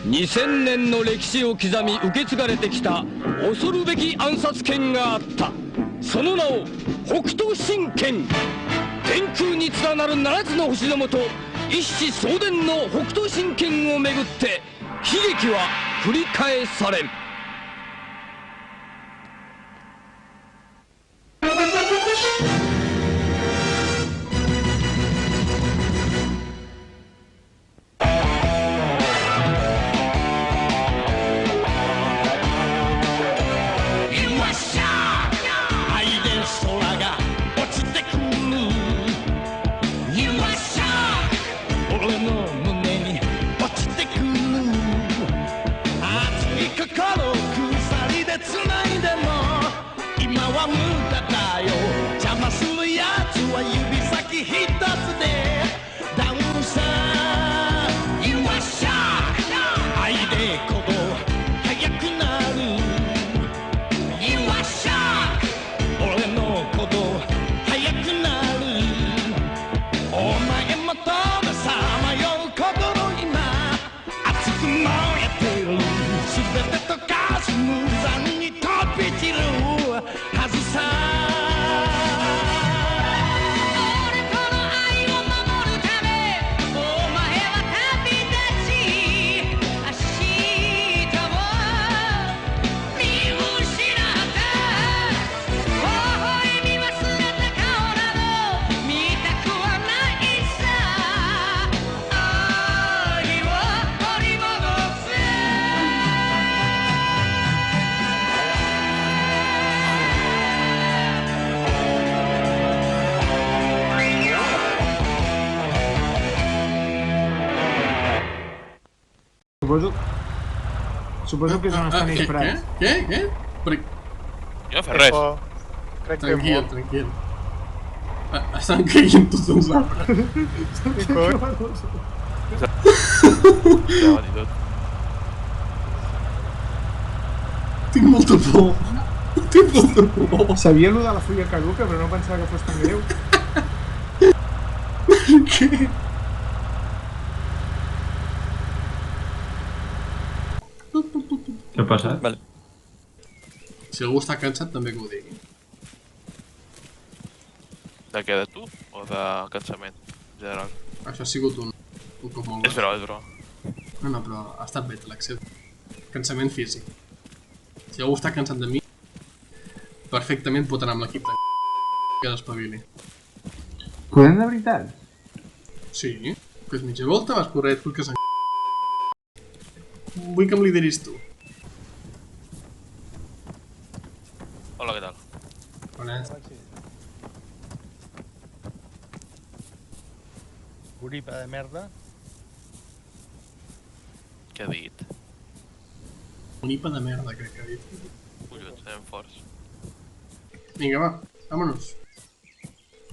2000年の歴史を刻み受け継がれてきた恐るべき暗殺剣があった。その名を北斗神拳。天空に連なる7つの星のもと、一子相伝の北斗神拳をめぐって悲劇は繰り返される。Suposo que són estan disparats. Què? Jo no he fet res. Tranquil. Estan caient tots els arbres. Tinc molta por. Sabia allò de la fulla caduca, però no pensava que fos tan greu. Què? Què ha passat? Vale. Si algú està cansat també que ho digui. De què, de tu? O de cansament? En general. Això ha sigut un cop molt És broma. No, però ha estat bé, l'accepto. Cansament físic. Si algú està cansat de mi, perfectament pot anar amb l'equip de que s'espavili. Podem de veritat? Sí, que és mitja volta, vas corrent, que s'en... Vull que em lideris tu. Hola, què tal? Hola. Guripa de merda. Què ha dit? Unipa de merda, crec que ha dit. Collons, anem forts. Vinga, va, vámonos.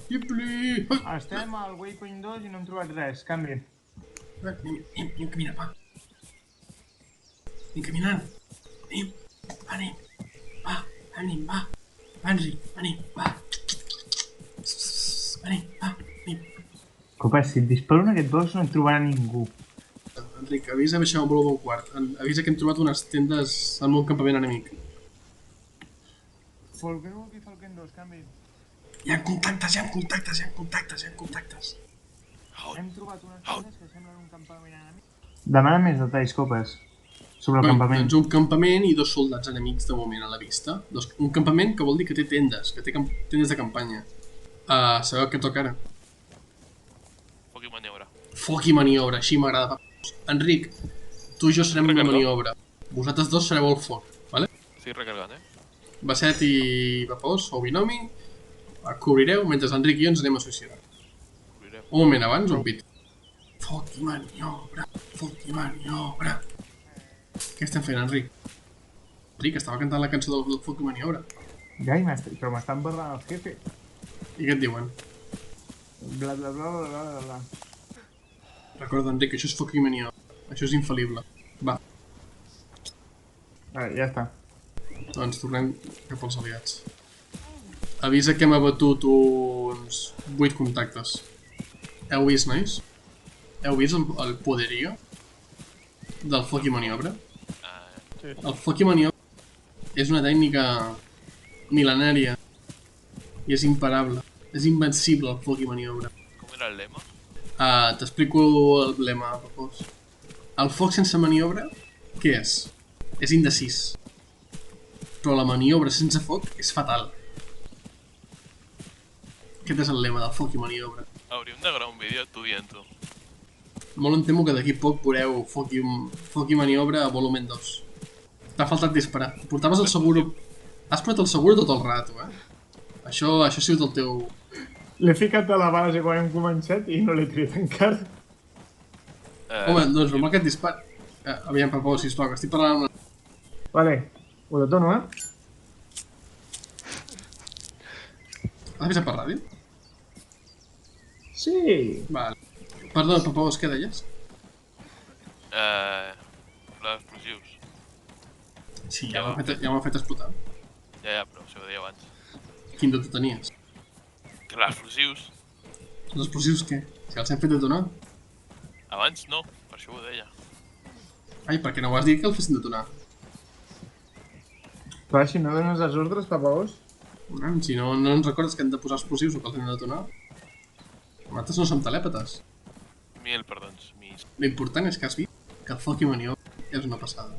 Iupli! Estem al Waypoint 2 i no hem trobat res, canvi. Anem caminant, va. Anem caminant. Anem, va. Enric, anem, va. Anem. Copa, si et disparo en aquest bosc no et trobarà ningú. Enric, avisa, baixem al volum del quart. Avisa que hem trobat unes tendes al meu campament enemic. Falcon 1 i Falcon 2, canvi. Hi ha contactes. Hem trobat unes tendes que semblen un campament enemic. Demana més detalls, Copes, sobre el campament. Doncs un campament i 2 soldats enemics de moment a la vista. Un campament que vol dir que té tendes, que té tendes de campanya. Sabeu què toca ara? Foc i maniobra, així m'agrada. Enric, tu i jo serem una maniobra. Vosaltres dos sereu el foc, vale? Estic recargant, Basset i Vapós, o binomi, cobrireu mentre Enric i jo ens anem a suïcidar. Un moment abans, un pit. Foc i maniobra. Què estem fent, Enric? Enric, estava cantant la cançó del foc i maniobra. Gai, però m'estan parlant el jefe. I què et diuen? Bla bla bla bla bla bla. Recorda, Enric, això és foc i maniobra. Això és infal·lible. Va. Ja està. Doncs tornem cap als aliats. Avisa que hem abatut uns 8 contactes. Heu vist, nois? Heu vist el poderio? del foc i maniobra? El foc i maniobra és una tècnica mil·lenària i és imparable. És invencible el foc i maniobra. Com era el lema? T'explico el lema, Papós. El foc sense maniobra, què és? És indecís. Però la maniobra sense foc és fatal. Aquest és el lema del foc i maniobra. Hauríem de gravar un vídeo tu dient-ho. Molt em temo que d'aquí poc veureu foc i maniobra a volumen 2. T'ha faltat disparar. Portaves el seguro... Has posat el seguro tot el rato, Això ha sigut el teu... L'he ficat a la base quan hem començat i no l'he tret encara. Home, doncs normal que et dispari. Aviam, Papó, sisplau, que estic parlant amb una... Vale, ho detono, Has avisat per ràdio? Sí. Vale. Perdó, Papó, què deies? L'explosius. Sí, ja m'ha fet explotar. Ja, però això ho deia abans. Quin dubte tenies? Que l'explosius... Els explosius què? Si els hem fet detonar? Abans no, per això ho deia. Ai, per què no vas dir que el fessin detonar? Clar, si no dones les ordres, papaós. Si no ens recordes que hem de posar explosius o que els hem de detonar? Nosaltres no som telèpates. Mil perdons, mis. L'important és que has vist que el foc i maniobra és una passada.